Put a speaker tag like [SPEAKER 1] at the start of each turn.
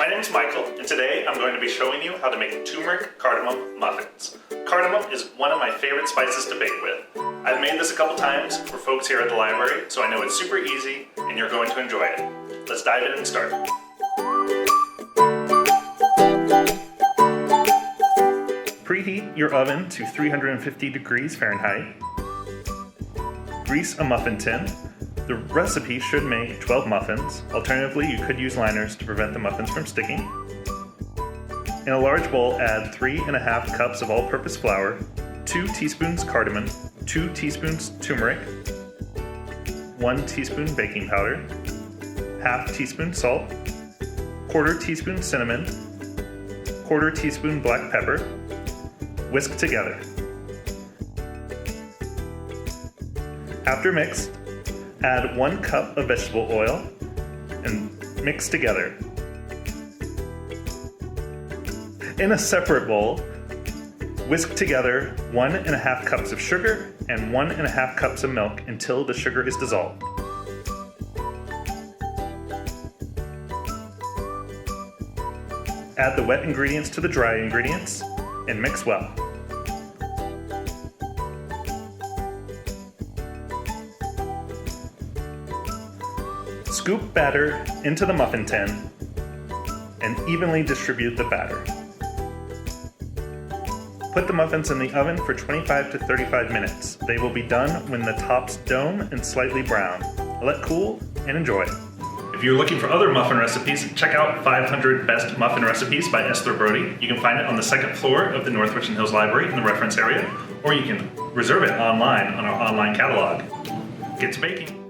[SPEAKER 1] My name is Michael, and today I'm going to be showing you how to make turmeric cardamom muffins. Cardamom is one of my favorite spices to bake with. I've made this a couple times for folks here at the library, so I know it's super easy and you're going to enjoy it. Let's dive in and start. Preheat your oven to 350 degrees Fahrenheit. Grease a muffin tin. The recipe should make 12 muffins. Alternatively, you could use liners to prevent the muffins from sticking. In a large bowl, add 3½ cups of all-purpose flour, 2 teaspoons cardamom, 2 teaspoons turmeric, 1 teaspoon baking powder, ½ teaspoon salt, 1/4 teaspoon cinnamon, 1/4 teaspoon black pepper. Whisk together. After mixed, add 1 cup of vegetable oil and mix together. In a separate bowl, whisk together 1½ cups of sugar and 1½ cups of milk until the sugar is dissolved. Add the wet ingredients to the dry ingredients and mix well. Scoop batter into the muffin tin and evenly distribute the batter. Put the muffins in the oven for 25 to 35 minutes. They will be done when the tops dome and slightly brown. Let cool and enjoy. If you're looking for other muffin recipes, check out 500 Best Muffin Recipes by Esther Brody. You can find it on the second floor of the North Richland Hills Library in the reference area, or you can reserve it online on our online catalog. Get to baking!